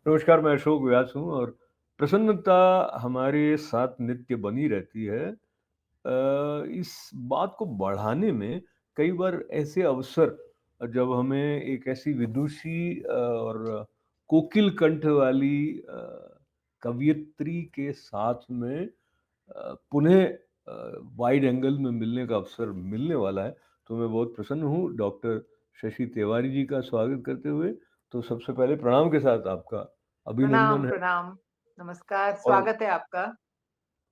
नमस्कार, मैं अशोक व्यास हूँ और प्रसन्नता हमारे साथ नित्य बनी रहती है। इस बात को बढ़ाने में कई बार ऐसे अवसर जब हमें एक ऐसी विदुषी और कोकिल कंठ वाली कवयित्री के साथ में पुनः वाइड एंगल में मिलने का अवसर मिलने वाला है, तो मैं बहुत प्रसन्न हूँ डॉक्टर शशि तिवारी जी का स्वागत करते हुए। तो सबसे पहले प्रणाम के साथ आपका प्रणाम, अभिनंदन है। प्रणाम। नमस्कार, और स्वागत है आपका।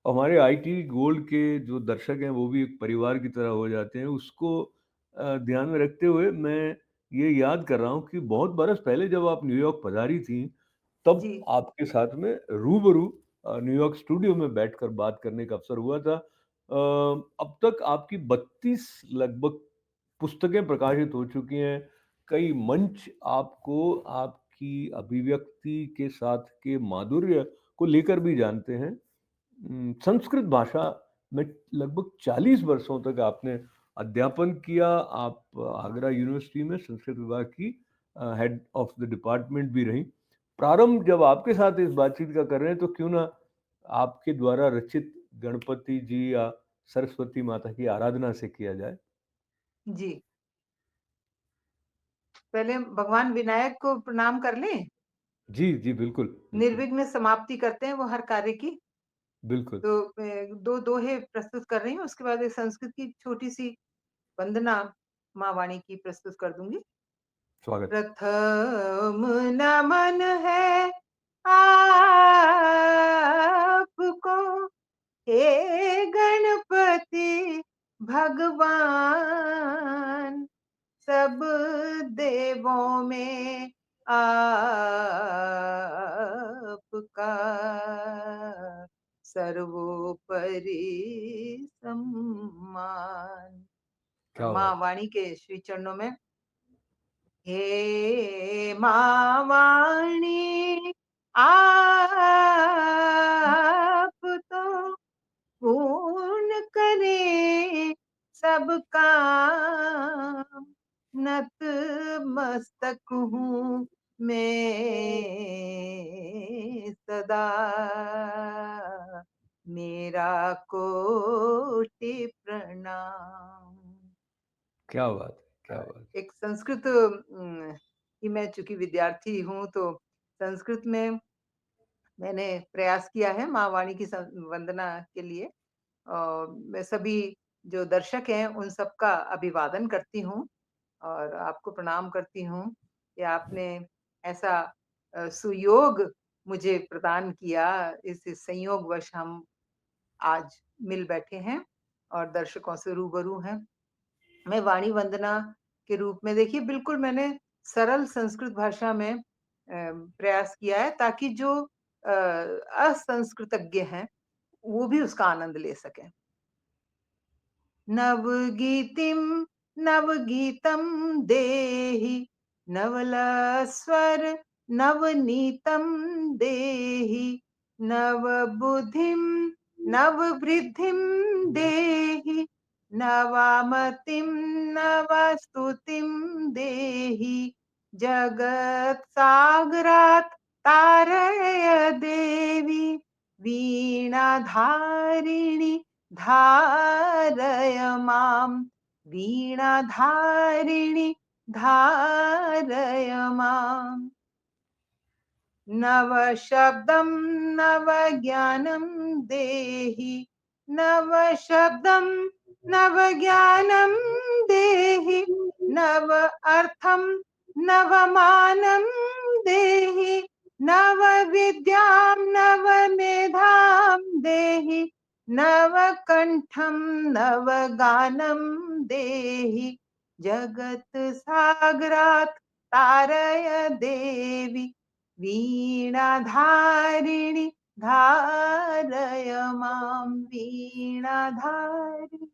हमारे आईटी गोल्ड के जो दर्शक हैं वो भी एक परिवार की तरह हो जाते हैं। उसको ध्यान में रखते हुए मैं ये याद कर रहा हूँ कि बहुत बरस पहले जब आप न्यूयॉर्क पधारी थीं, तब जी, आपके साथ में रूबरू न्यूयॉर्क स्टूडियो में बैठकर बात करने का अवसर हुआ था। अब तक आपकी 32 लगभग पुस्तकें प्रकाशित हो चुकी हैं। कई मंच आपको आपकी अभिव्यक्ति के साथ के माधुर्य को लेकर भी जानते हैं। संस्कृत भाषा में लगभग 40 वर्षों तक आपने अध्यापन किया। आप आगरा यूनिवर्सिटी में संस्कृत विभाग की हेड ऑफ द डिपार्टमेंट भी रहीं। प्रारंभ जब आपके साथ इस बातचीत का कर रहे हैं तो क्यों ना आपके द्वारा रचित गणपति जी या सरस्वती माता की आराधना से किया जाए। जी। पहले हम भगवान विनायक को प्रणाम कर लें? जी, जी, बिल्कुल, बिल्कुल, निर्विघ्न समाप्ति करते हैं वो हर कार्य की। बिल्कुल। तो 2 दोहे प्रस्तुत कर रही हूँ, उसके बाद एक संस्कृत की छोटी-सी वंदना माँ वाणी की प्रस्तुत कर दूँगी। स्वागत। प्रथम नमन है आपको, हे गणपति भगवान। सब देवों में आपका सर्वोपरि सम्मान। और क्या माँ बात! वाणी के श्री चरणों में हे माँ वाणी, आप तो पूर्ण करे सब काम। नत मस्तक हूँ मैं सदा, मेरा कोटि प्रणाम। क्या बात है! क्या बात है! एक संस्कृत की मैं चूंकि विद्यार्थी हूँ तो संस्कृत में मैंने प्रयास किया है माँ वाणी की वंदना के लिए। मैं सभी जो दर्शक हैं उन सबका अभिवादन करती हूँ और आपको प्रणाम करती हूँ कि आपने ऐसा सुयोग मुझे प्रदान किया। इस संयोगवश हम आज मिल बैठे हैं और दर्शकों से रूबरू हैं। मैं वाणी वंदना के रूप में देखिए बिल्कुल मैंने सरल संस्कृत भाषा में प्रयास किया है ताकि जो असंस्कृतज्ञ हैं वो भी उसका आनंद ले सकें। नवगीतिं नवगीतं देहि, नवलस्वर नवनीतं देहि, नवबुद्धिं नववृद्धिं देहि, नवामतिं नवस्तुतिं देहि, जगत्सागरात् तारय देवी, वीणाधारिणि धारय माम्, वीणाधारिणि धारय माम्। नवशब्दं नवज्ञानं देहि, नवशब्दं नवज्ञानं देहि, नव अर्थं नवमानं देहि, नवविद्यां नवमेधां देहि, नवकण्ठं नवगानं देहि, जगत्सागरात् तारय देवि, वीणाधारिणि धारय माम्, वीणाधारिणि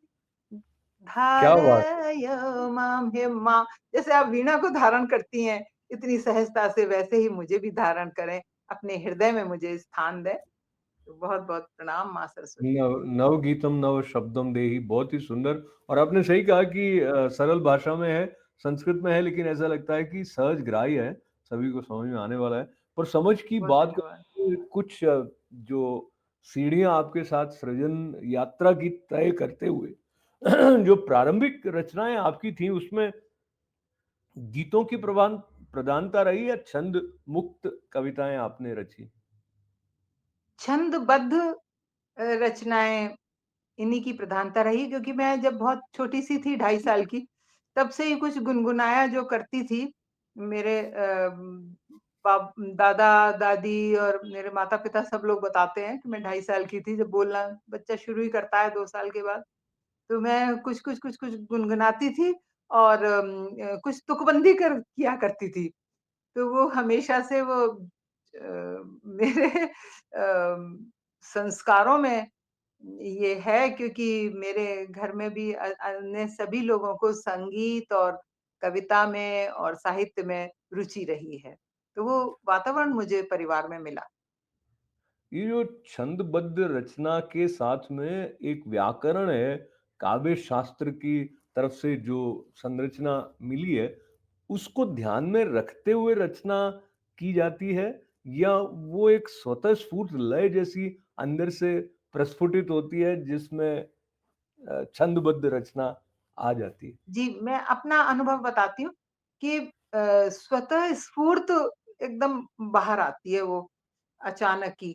क्या बात है! धारय माम्। हे माँ, जैसे आप वीणा को धारण करती हैं इतनी सहजता से, वैसे ही मुझे भी धारण करें, अपने हृदय में मुझे स्थान दें। तो बहुत-बहुत प्रणाम माँ सरस्वती नव को। नवगीतम नव शब्दम देहि, बहुत ही सुंदर। और आपने सही कहा कि सरल भाषा में है, संस्कृत में है, लेकिन ऐसा लगता है कि सहज ग्राह्य है। सभी को समझ में आने वाला है। पर समझ की बहुत बात धन्यवाद। करें कुछ जो सीढ़ियाँ आपके साथ सृजन यात्रा की तय करते हुए जो प्रारंभिक रचनाएँ आपकी थी उसमें गीतों की प्रधानता रही या छंद मुक्त कविताएँ आपने रची? छंदबद्ध रचनाएँ इन्हीं की प्रधानता रही क्योंकि मैं जब बहुत छोटी-सी थी 2.5 साल की, तब से ही कुछ गुनगुनाया जो करती थी। मेरे दादा-दादी और मेरे माता-पिता सब लोग बताते हैं कि मैं 2.5 साल की थी जब बोलना बच्चा शुरू ही करता है 2 साल के बाद। तो मैं कुछ गुनगुनाती थी और कुछ तुकबंदी कर किया करती थी। तो वो हमेशा से वो मेरे संस्कारों में ये है क्योंकि मेरे घर में भी अन्य सभी लोगों को संगीत और कविता में और साहित्य में रुचि रही है। तो वो वातावरण मुझे परिवार में मिला। ये जो छंदबद्ध रचना के साथ में एक व्याकरण है, काव्य शास्त्र की तरफ से जो संरचना मिली है, उसको ध्यान में रखते हुए रचना की जाती है या वो एक स्वतः स्फूर्त लय जैसी अंदर से प्रस्फुटित होती है जिसमें छंदबद्ध रचना आ जाती है? जी, मैं अपना अनुभव बताती हूँ कि स्वतः स्फूर्त एकदम बाहर आती है वो अचानक ही।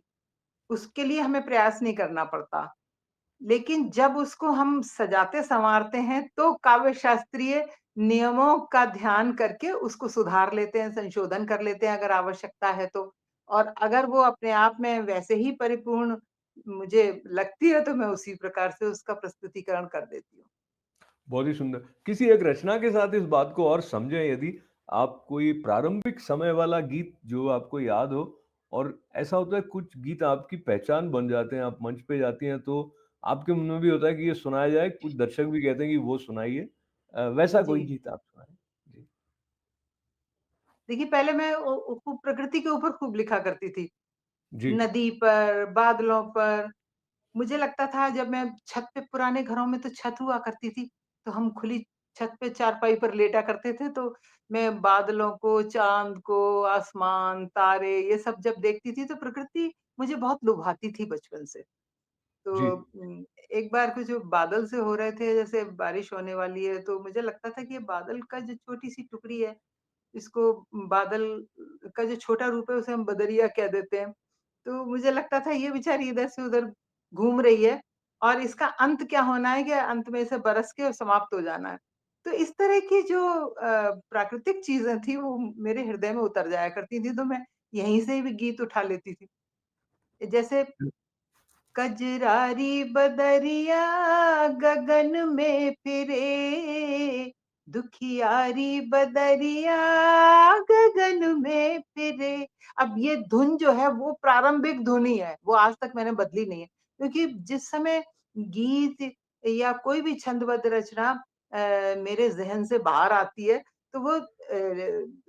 उसके लिए हमें प्रयास नहीं करना पड़ता। लेकिन जब उसको हम सजाते-सँवारते हैं, तो काव्य शास्त्रीय नियमों का ध्यान करके उसको सुधार लेते हैं, संशोधन कर लेते हैं अगर आवश्यकता है तो। और अगर वो अपने आप में वैसे ही परिपूर्ण मुझे लगती है, तो मैं उसी प्रकार से उसका प्रस्तुतिकरण कर देती हूँ। बहुत ही सुंदर। किसी एक रचना के साथ इस बात को और समझें यदि आप कोई प्रारंभिक समय वाला गीत जो आपको याद हो और ऐसा होता है कुछ गीत आपकी पहचान बन जाते हैं, आप मंच पे जाती हैं तो आपके मन में भी होता है कि ये सुनाया जाए, कुछ दर्शक भी कहते हैं कि वो सुनाइए। वैसा जी। कोई गीत आप सुनाएँ? जी। देखिए, पहले मैं खूब प्रकृति के ऊपर खूब लिखा करती थी। जी, नदी पर, बादलों पर मुझे लगता था जब मैं छत पे पुराने घरों में तो छत हुआ करती थी, तो हम खुली छत पे चारपाई पर लेटा करते थे, तो मैं बादलों को, चाँद को, आसमान, तारे ये सब जब देखती थी तो प्रकृति मुझे बहुत लुभाती थी बचपन से। जी, तो एक बार कुछ बादल से हो रहे थे जैसे बारिश होने वाली है, तो मुझे लगता था कि ये बादल का जो छोटी-सी टुकड़ी है, इसको बादल का जो छोटा रूप है उसे हम बदरिया कह देते हैं। तो मुझे लगता था ये बेचारी इधर से उधर घूम रही है और इसका अंत क्या होना है कि अंत में इसे बरस के और समाप्त हो जाना है। तो इस तरह की जो प्राकृतिक चीज़ें थी वो मेरे हृदय में उतर जाया करती थी, तो मैं यहीं से भी गीत उठा लेती थी। जैसे कजरारी बदरिया गगन में फिरे, दुखियारी बदरिया गगन में फिरे। अब ये धुन जो है वो प्रारंभिक धुन ही है, वो आज तक मैंने बदली नहीं है। क्योंकि जिस समय गीत या कोई भी छंदबद्ध रचना मेरे ज़हन से बाहर आती है, तो वो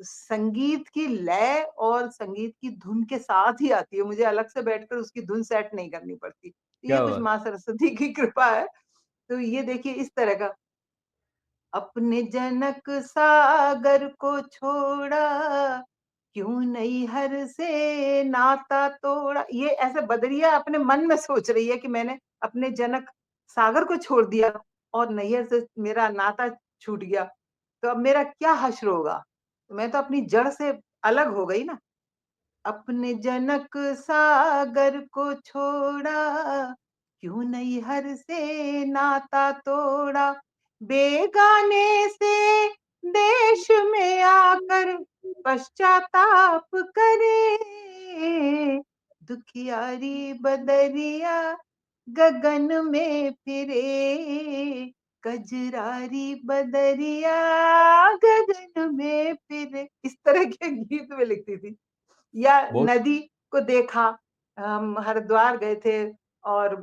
संगीत की लय और संगीत की धुन के साथ ही आती है, मुझे अलग से बैठकर उसकी धुन सेट नहीं करनी पड़ती। ये क्या कुछ बात! माँ सरस्वती की कृपा है। तो ये देखिए इस तरह का अपने जनक सागर को छोड़ा, क्यों नैहर से नाता तोड़ा। ये ऐसे बदरिया अपने मन में सोच रही है कि मैंने अपने जनक सागर को छोड़ दिया और नैहर से मेरा नाता छूट गया, तो अब मेरा क्या हश्र होगा? मैं तो अपनी जड़ से अलग हो गई ना। अपने जनक सागर को छोड़ा, क्यों नैहर से नाता तोड़ा, बेगाने से देश में आकर पश्चाताप करे, दुखियारी बदरिया गगन में फिरे, कजरारी बदरिया गगन में फिरे। इस तरह के गीत में लिखती थी। या बहुत नदी को देखा, हम हरिद्वार गए थे और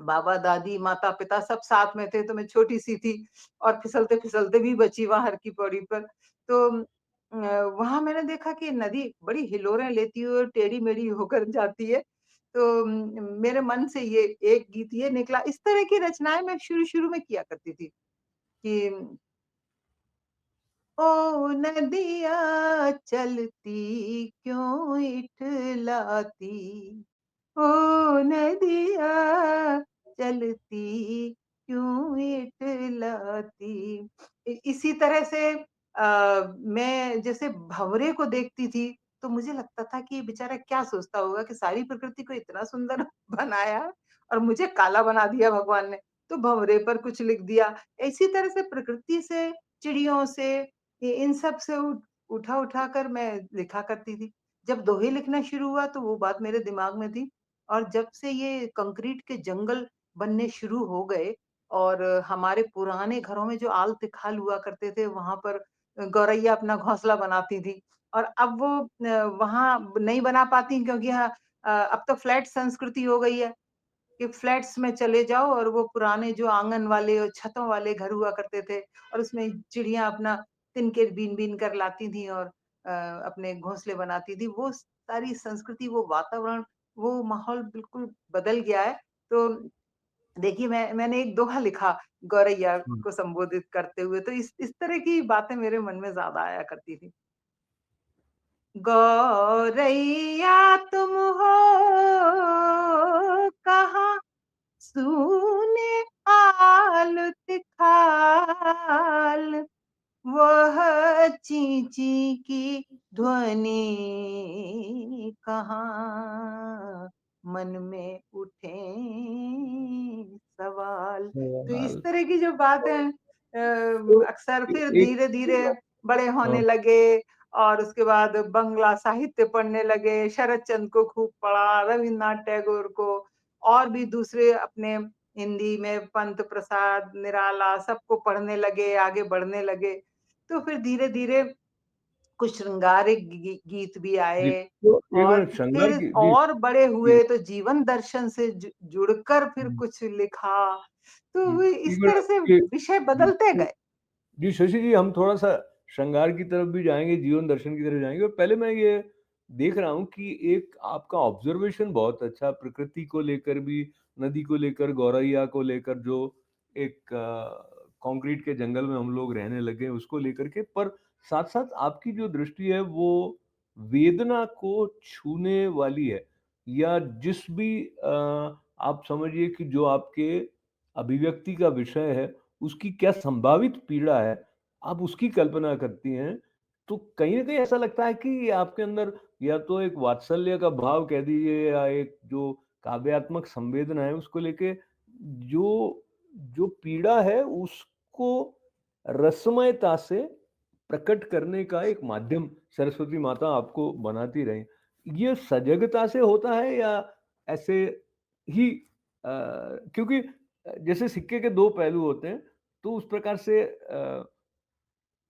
बाबा-दादी, माता-पिता सब साथ में थे, तो मैं छोटी-सी थी और फिसलते-फिसलते भी बची वहाँ हर की पौड़ी पर। तो वहाँ मैंने देखा कि नदी बड़ी हिलोरें लेती हुई और टेढ़ी-मेढ़ी होकर जाती है। तो मेरे मन से ये एक गीत ये निकला। इस तरह की रचनाएँ मैं शुरू-शुरू में किया करती थी कि ओ नदिया चलती क्यों इठलाती, ओ नदिया चलती क्यों इठलाती। इसी तरह से मैं जैसे भंवरे को देखती थी, तो मुझे लगता था कि ये बेचारा क्या सोचता होगा कि सारी प्रकृति को इतना सुंदर बनाया और मुझे काला बना दिया भगवान ने, तो भंवरे पर कुछ लिख दिया। इसी तरह से प्रकृति से, चिड़ियों से, इन सब से उठा कर मैं लिखा करती थी। जब दोहे लिखना शुरू हुआ तो वो बात मेरे दिमाग में थी, और जब से ये कंक्रीट के जंगल बनने शुरू हो गए और हमारे पुराने घरों में जो आल-तिखाल हुआ करते थे, वहाँ पर गौरैया अपना घोंसला बनाती थी, और अब वो वहाँ नहीं बना पाती क्योंकि अब तो फ्लैट संस्कृति हो गई है कि फ्लैट्स में चले जाओ और वो पुराने जो आँगन वाले और छतों वाले घर हुआ करते थे और उसमें चिड़िया अपना तिनके बीन-बीन कर लाती थी और अपने घोंसले बनाती थी। वो सारी संस्कृति, वो वातावरण, वो माहौल बिल्कुल बदल गया है। तो देखिए, मैंने एक दोहा लिखा गौरैया हुँ। को संबोधित करते हुए, तो इस तरह की बातें मेरे मन में ज़्यादा आया करती थी। गौरैया तुम हो कहाँ, सूने आल-तिखाल, वह चीं-चीं की ध्वनि कहाँ, मन में उठे सवाल। तो इस सवाल तरह की जो बातें तो अक्सर ए फिर एक धीरे-धीरे बड़े होने हाँ, लगे और उसके बाद बंगला साहित्य पढ़ने लगे, शरद चंद्र को खूब पढ़ा, रवीन्द्रनाथ टैगोर को, और भी दूसरे अपने हिंदी में पंत प्रसाद, निराला सबको पढ़ने लगे, आगे बढ़ने लगे। तो फिर धीरे-धीरे कुछ श्रृंगारिक गीत भी जी, आए तो एक और मिनट शंगार फिर की जी, और बड़े जी, हुए तो जीवन दर्शन से जुड़कर फिर हुँ, कुछ लिखा। तो जी, वो एक इस मिनट तरह से ये विषय जी, बदलते तो गए। जी, शशि जी हम थोड़ा-सा श्रृंगार की तरफ भी जाएँगे, जीवन दर्शन की तरफ जाएँगे और पहले मैं ये देख रहा हूँ कि एक आपका ऑब्ज़र्वेशन बहुत अच्छा प्रकृति को लेकर भी, नदी को लेकर, गौरैया को लेकर जो एक कंक्रीट के जंगल में हम लोग रहने लगे हैं उसको लेकर के, पर साथ-साथ आपकी जो दृष्टि है वो वेदना को छूने वाली है या जिस भी आप समझिए कि जो आपके अभिव्यक्ति का विषय है उसकी क्या संभावित पीड़ा है, आप उसकी कल्पना करती हैं, तो कहीं न कहीं ऐसा लगता है कि आपके अंदर या तो एक वात्सल्य का भाव कह दीजिए या एक जो काव्यात्मक संवेदना है उसको लेके जो जो पीड़ा है उसको रसमयता से प्रकट करने का एक माध्यम सरस्वती माता आपको बनाती रहीं। ये सजगता से होता है या ऐसे ही क्योंकि जैसे सिक्के के 2 पहलू होते हैं, तो उस प्रकार से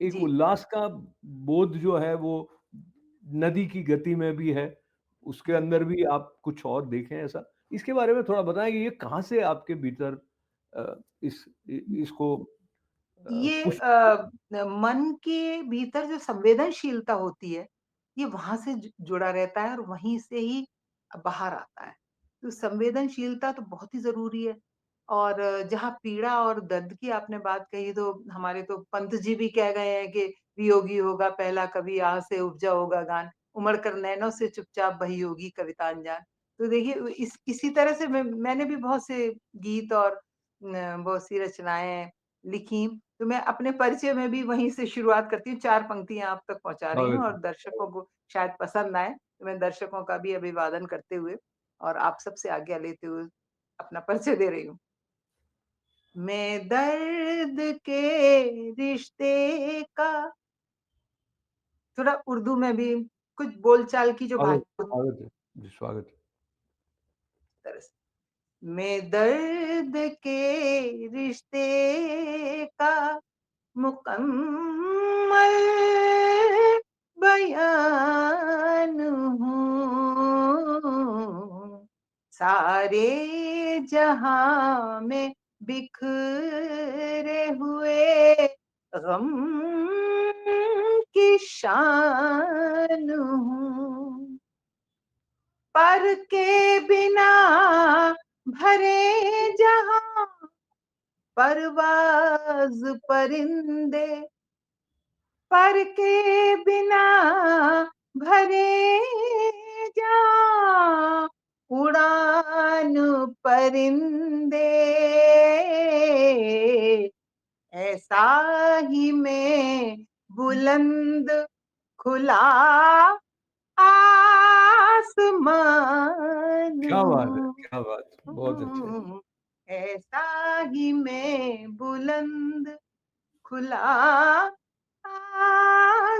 एक जी। उल्लास का बोध जो है वो नदी की गति में भी है, उसके अंदर भी आप कुछ और देखें ऐसा? इसके बारे में थोड़ा बताएँ कि ये कहाँ से आपके भीतर इसको ये पुष्ट मन के भीतर जो संवेदनशीलता होती है, ये वहाँ से जुड़ा रहता है और वहीं से ही बाहर आता है। तो संवेदनशीलता तो बहुत ही ज़रूरी है, और जहाँ पीड़ा और दर्द की आपने बात कही, तो हमारे तो पंत जी भी कह गए हैं कि वियोगी होगा पहला कवि, आह से उपजा होगा गान, उमड़ कर नैनों से चुपचाप बही होगी कविता अनजान। तो देखिए इसी तरह से मैंने भी बहुत से गीत और बहुत सी रचनाएँ लिखी। तो मैं अपने परिचय में भी वहीं से शुरुआत करती हूँ, 4 पंक्तियाँ आप तक पहुँचा रही हूँ स्वागत है। और दर्शकों को शायद पसंद आए। तो मैं दर्शकों का भी अभिवादन करते हुए और आप सबसे आज्ञा लेते हुए अपना परिचय दे रही हूँ। मैं दर्द के रिश्ते का, थोड़ा उर्दू में भी कुछ बोलचाल की जो स्वागत भाषा होती स्वागत है। जी, स्वागत है। है तरह से। मैं दर्द के रिश्ते का मुकम्मल बयान हूँ, सारे जहां में बिखरे हुए गम की शान हूँ, पर के बिना भरे जहां परवाज़ परिंदे पर के बिना भरे जा उड़ान परिंदे, ऐसा ही मैं बुलंद खुला आसमान क्या बात है! हूँ। क्या बात है! बहुत अच्छे। ऐसा ही मैं बुलंद खुला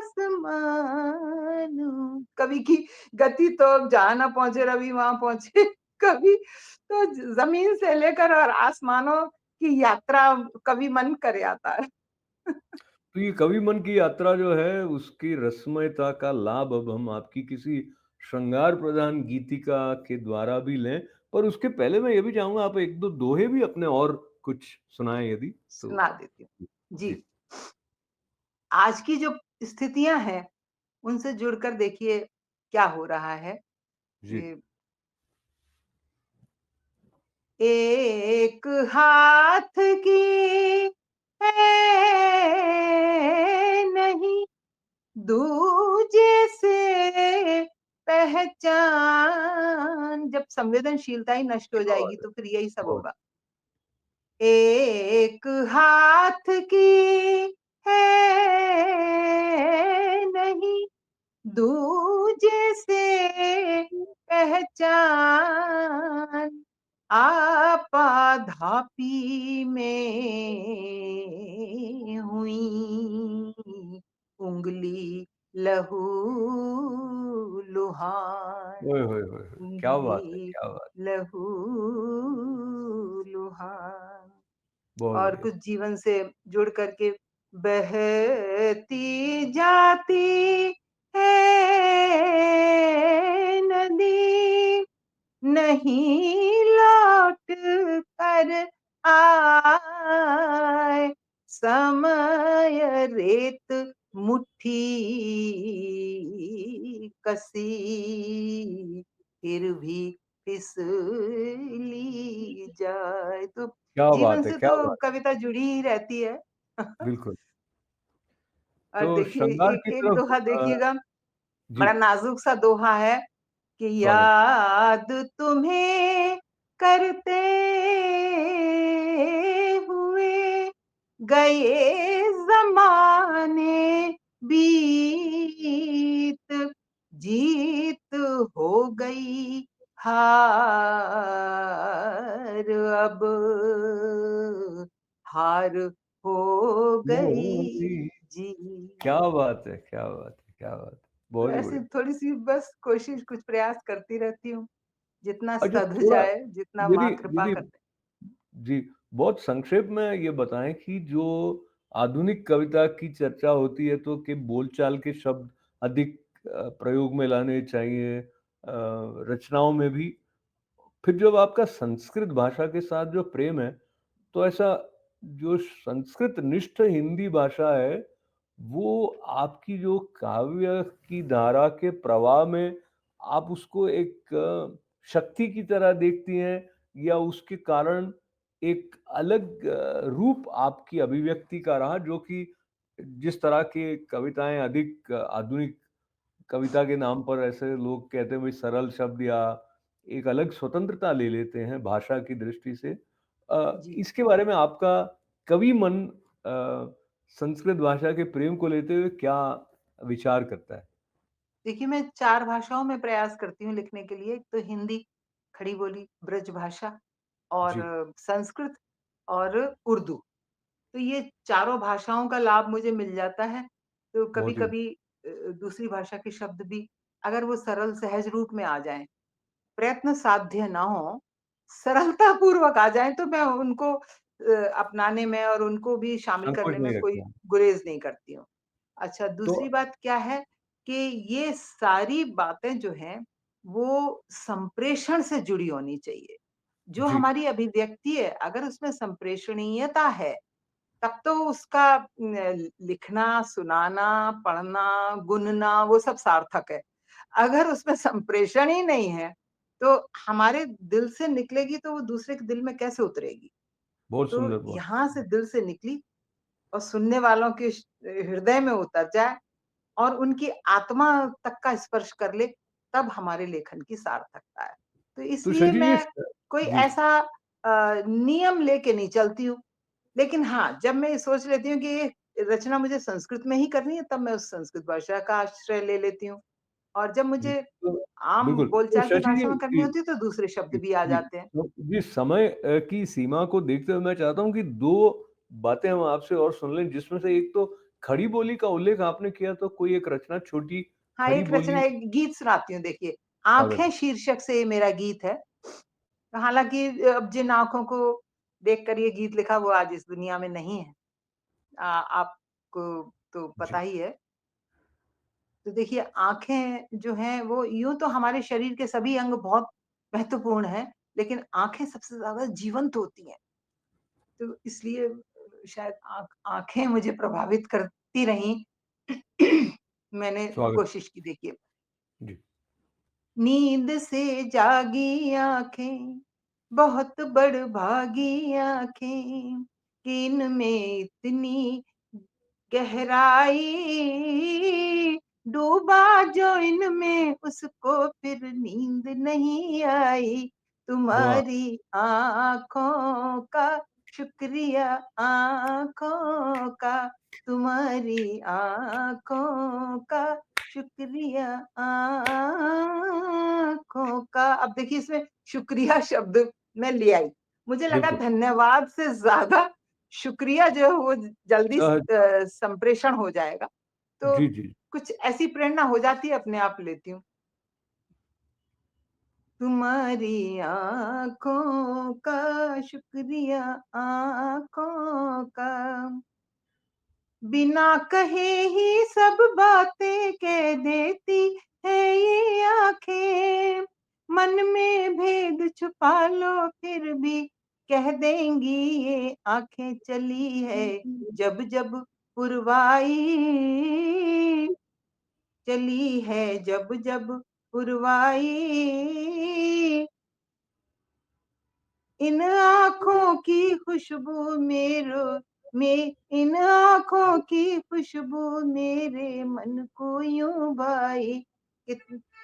आसमान हूँ। कभी की गति तो अब जहाँ ना पहुँचे रवि वहाँ पहुँचे। कभी तो ज़मीन से लेकर और आसमानों की यात्रा कभी मन कर आता है। तो ये कवि मन की यात्रा जो है, उसकी रसमयता का लाभ अब हम आपकी किसी श्रृंगार प्रधान गीतिका के द्वारा भी लें। पर उसके पहले मैं ये भी चाहूँगा आप 1-2 दोहे भी अपने और कुछ सुनाएँ यदि तो? सुना देती हूँ। जी, जी, आज की जो स्थितियाँ हैं, उनसे जुड़कर देखिए क्या हो रहा है। जी। ये एक हाथ की है नहीं, दूजे से पहचान। जब संवेदनशीलता ही नष्ट हो क्या जाएगी बात है! तो फिर यही सब बहुत होगा। एक हाथ की है नहीं, दूजे से पहचान, आपाधापी में हुई उंगली लहू लुहान, ओए होए होए होए! क्या बात है! उंगली क्या बात! लहू लुहान। बहुत और बढ़िया। कुछ जीवन से जुड़ करके बहती जाती है नदी, नहीं लौट कर आए, समय रेत मुट्ठी कसी फिर भी फिसली जाए। तो क्या जीवन बात है! से क्या तो बात! कविता जुड़ी ही रहती है। बिल्कुल। और तो देखिए श्रृंगार की एक तरफ दोहा देखिएगा, जी, बड़ा नाजुक सा दोहा है कि स्वागत। याद तुम्हें करते हुए गए ज़माने बीत, जीत हो गई हार अब, हार हो गई मोरी क्या जीत। बात है! क्या बात है! क्या बात है! तो बहुत ही ऐसे बढ़िया। थोड़ी-सी बस कोशिश, कुछ प्रयास करती रहती हूँ, जितना अच्छा सध थोड़ा जाए, जितना यदि माँ कृपा यदि कर दे। जी, बहुत संक्षेप में ये बताएँ कि जो आधुनिक कविता की चर्चा होती है तो कि बोलचाल के शब्द अधिक प्रयोग में लाने चाहिए रचनाओं में भी। फिर जब आपका संस्कृत भाषा के साथ जो प्रेम है, तो ऐसा जो संस्कृत निष्ठ हिंदी भाषा है, वो आपकी जो काव्य की धारा के प्रवाह में आप उसको एक शक्ति की तरह देखती हैं या उसके कारण एक अलग रूप आपकी अभिव्यक्ति का रहा जो कि जिस तरह की कविताएँ अधिक आधुनिक कविता के नाम पर ऐसे लोग कहते हैं भाई सरल शब्द या एक अलग स्वतंत्रता ले लेते हैं भाषा की दृष्टि से। जी। इसके बारे में आपका कवि मन संस्कृत भाषा के प्रेम को लेते हुए क्या विचार करता है? देखिए, मैं 4 भाषाओं में प्रयास करती हूँ लिखने के लिए। एक तो हिंदी, खड़ी बोली, ब्रज भाषा और जी, संस्कृत और उर्दू। तो ये चारों भाषाओं का लाभ मुझे मिल जाता है। तो बहुत ही कभी-कभी दूसरी भाषा के शब्द भी अगर वो सरल सहज रूप में आ जाएँ, प्रयत्न साध्य ना हो, सरलता पूर्वक आ जाएँ तो मैं उनको अपनाने में और उनको भी शामिल संकोच करने में नहीं कोई रखते हैं। गुरेज़ नहीं करती हूँ। अच्छा, तो दूसरी बात क्या है कि ये सारी बातें जो हैं, वो संप्रेषण से जुड़ी होनी चाहिए। जो जी, हमारी अभिव्यक्ति है, अगर उसमें संप्रेषणीयता है, तब तो उसका लिखना, सुनाना, पढ़ना, गुनना वो सब सार्थक है। अगर उसमें संप्रेषण ही नहीं है, तो हमारे दिल से निकलेगी तो वो दूसरे के दिल में कैसे उतरेगी? बहुत तो सुंदर, बहुत यहाँ से दिल से निकली और सुनने वालों के हृदय में उतर जाए और उनकी आत्मा तक का स्पर्श कर ले, तब हमारे लेखन की सार्थकता है। तो तो इसलिए शशि जी मैं कोई जी, ऐसा नियम लेके नहीं चलती हूँ। लेकिन हाँ, जब मैं ये सोच लेती हूँ कि ये रचना मुझे संस्कृत में ही करनी है, तब मैं उस संस्कृत भाषा का आश्रय ले लेती हूँ। और जब जी, मुझे तो आम बिल्कुल, तो बोलचाल की शशि भाषा जी में करनी जी, होती है, तो दूसरे शब्द जी, भी आ जी, जाते हैं। तो जी समय की सीमा को देखते हुए मैं चाहता हूँ कि 2 बातें हम आपसे और सुन लें, जिसमें से एक तो खड़ी बोली का उल्लेख आपने किया, तो कोई एक रचना छोटी हाँ, खड़ी एक रचना बोली एक गीत सुनाती हूँ देखिए, अगर आँखें शीर्षक से ये मेरा गीत है। हालाँकि अब जिन आँखों को देखकर ये गीत लिखा वो आज इस दुनिया में नहीं है। आपको तो पता जी, ही है। तो देखिए आँखें जो हैं वो यूँ तो हमारे शरीर के सभी अंग बहुत महत्वपूर्ण हैं, लेकिन आँखें सबसे ज़्यादा जीवंत होती हैं। तो इसलिए शायद आँखें मुझे प्रभावित करती रहीं। मैंने स्वागत कोशिश की देखिए। जी, नींद से जागी आँखें, बहुत बड़भागी आँखें, कि इनमें इतनी गहराई, डूबा जो इनमें उसको फिर नींद नहीं आई। वाह! तुम्हारी आँखों का शुक्रिया आँखों का, तुम्हारी आँखों का शुक्रिया आँखों का। अब देखिए इसमें शुक्रिया शब्द मैं ले आई। मुझे लगा बिल्कुल, धन्यवाद से ज़्यादा शुक्रिया जो है वो जल्दी सहज संप्रेषण हो जाएगा। तो जी, जी, कुछ ऐसी प्रेरणा हो जाती है अपने आप लेती हूँ। तुम्हारी आँखों का शुक्रिया आँखों का, बिना कहे ही सब बातें कह देती है ये आँखें। मन में भेद छुपा लो फिर भी कह देंगी ये आँखें। चली है जब जब पुरवाई, चली है जब जब पुरवाई, इन आँखों की खुशबू में इन आँखों की खुशबू मेरे मन को यूँ भाई, कि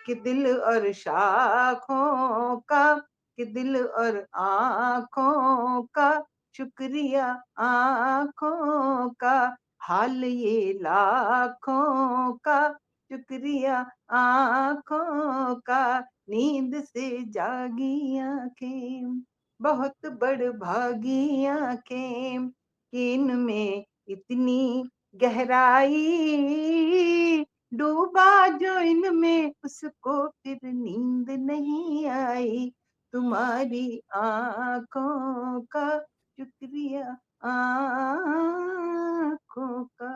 कि दिल और शाखों का, कि दिल और आँखों का शुक्रिया आँखों का, हाल ये लाखों का शुक्रिया आँखों का, नींद से जागी आँखें, बहुत बड़भागी आँखें, कि इनमें इतनी गहराई, डूबा जो इनमें उसको फिर नींद नहीं आई। तुम्हारी आँखों का शुक्रिया आँखों का।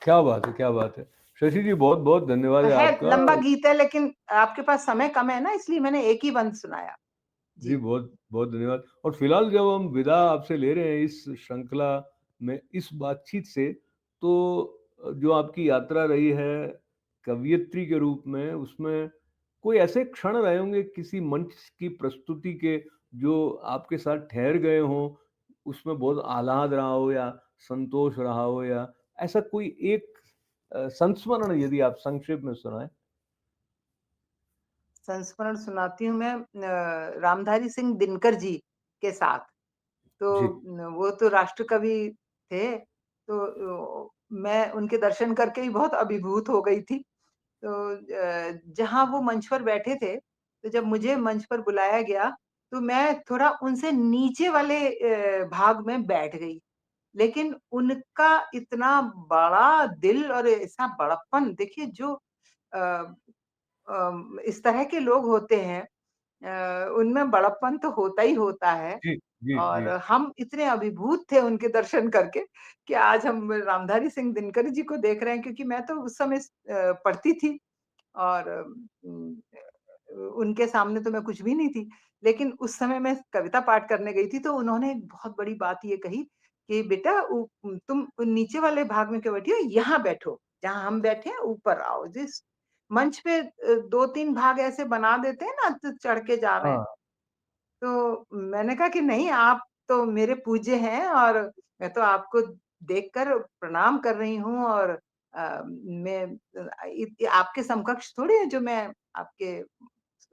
क्या बात है, क्या बात है! शशि जी बहुत-बहुत धन्यवाद है है आपका। लंबा गीत है लेकिन आपके पास समय कम है ना इसलिए मैंने एक ही बंद सुनाया। जी, जी। बहुत-बहुत धन्यवाद और फ़िलहाल जब हम विदा आपसे ले रहे हैं इस श्रृंखला में, इस बातचीत से, तो जो आपकी यात्रा रही है कवयित्री के रूप में, उसमें कोई ऐसे क्षण रहे होंगे किसी मंच की प्रस्तुति के, जो आपके साथ ठहर गए हों, उसमें बहुत आह्लाद रहा हो या संतोष रहा हो या ऐसा कोई एक संस्मरण यदि आप संक्षेप में सुनाएँ? संस्मरण सुनाती हूँ मैं रामधारी सिंह दिनकर जी के साथ। तो जी, वो तो राष्ट्रकवि थे, तो मैं उनके दर्शन करके ही बहुत अभिभूत हो गई थी। तो जहाँ वो मंच पर बैठे थे, तो जब मुझे मंच पर बुलाया गया, तो मैं थोड़ा उनसे नीचे वाले भाग में बैठ गई। लेकिन उनका इतना बड़ा दिल और ऐसा बड़प्पन देखिए जो अ इस तरह के लोग होते हैं उनमें बड़प्पन तो होता ही होता है जी, जी, और जी। हम इतने अभिभूत थे उनके दर्शन करके कि आज हम रामधारी सिंह दिनकर जी को देख रहे हैं क्योंकि मैं तो उस समय पढ़ती थी और उनके सामने तो मैं कुछ भी नहीं थी। लेकिन उस समय मैं कविता पाठ करने गई थी तो उन्होंने एक बहुत बड़ी बात ये कही कि बेटा तुम नीचे वाले भाग में क्यों बैठी हो? यहाँ बैठो, जहाँ हम बैठे हैं ऊपर आओ। जिस मंच पे 2-3 भाग ऐसे बना देते हैं ना तो चढ़ के जा रहे हैं। हाँ, तो मैंने कहा कि नहीं आप तो मेरे पूज्य हैं और मैं तो आपको देखकर प्रणाम कर रही हूँ और मैं आपके समकक्ष थोड़ी है जो मैं आपके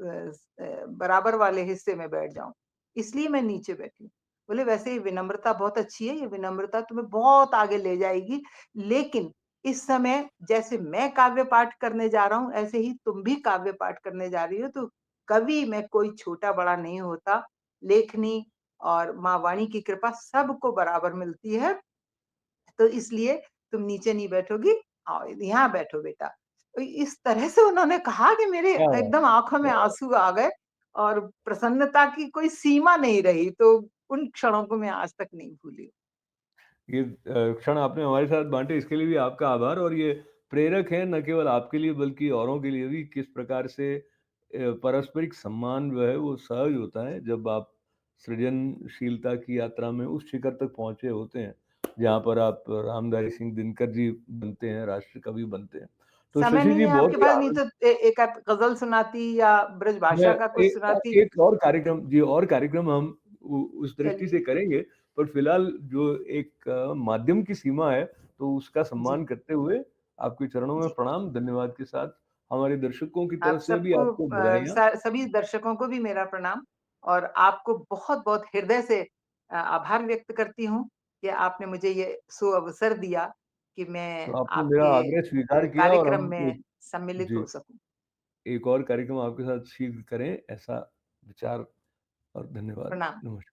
बराबर वाले हिस्से में बैठ जाऊँ, इसलिए मैं नीचे बैठी हूँ। बोले वैसे ये विनम्रता बहुत अच्छी है, ये विनम्रता तुम्हें बहुत आगे ले जाएगी, लेकिन इस समय जैसे मैं काव्य पाठ करने जा रहा हूँ, ऐसे ही तुम भी काव्य पाठ करने जा रही हो, तो कवि में कोई छोटा-बड़ा नहीं होता। लेखनी और माँ वाणी की कृपा सबको बराबर मिलती है, तो इसलिए तुम नीचे नहीं बैठोगी, आओ यहाँ बैठो बेटा। तो इस तरह से उन्होंने कहा कि मेरे क्या बात एकदम आँखों में क्या बात आँसू आ गए और प्रसन्नता की कोई सीमा नहीं रही, तो उन क्षणों को मैं आज तक नहीं भूली। ये क्षण आपने हमारे साथ बाँटे इसके लिए भी आपका आभार और ये प्रेरक है न केवल आपके लिए बल्कि औरों के लिए भी किस प्रकार से पारस्परिक सम्मान जो है वो सहज होता है जब आप सृजनशीलता की यात्रा में उस शिखर तक पहुँचे होते हैं, जहाँ पर आप रामधारी सिंह दिनकर जी बनते हैं, राष्ट्र कवि बनते हैं। तो समय शशि नहीं जी है बहुत आपके ही पास, नहीं आनंद तो एक आध गज़ल सुनाती या मैं ब्रजभाषा का कुछ सुनाती। एक और कार्यक्रम जी और कार्यक्रम हम उस दृष्टि से चलिए, करेंगे, पर फिलहाल जो एक माध्यम की सीमा है, तो उसका जी, सम्मान करते हुए आपके चरणों में जी। प्रणाम, धन्यवाद के साथ हमारे दर्शकों की आप तरफ से भी सबको आपको बधाइयाँ। सभी दर्शकों को भी मेरा प्रणाम और आपको बहुत-बहुत हृदय से आभार व्यक्त करती हूँ कि आपने मुझे ये सुअवसर दिया कि तो मैं आपने मेरा आपके आग्रह स्वीकार किया और कार्यक्रम हम में एक सम्मिलित जी, हो सकूँ। एक और कार्यक्रम आपके साथ शीघ्र करें, ऐसा विचार और धन्यवाद। प्रणाम। नमस्कार।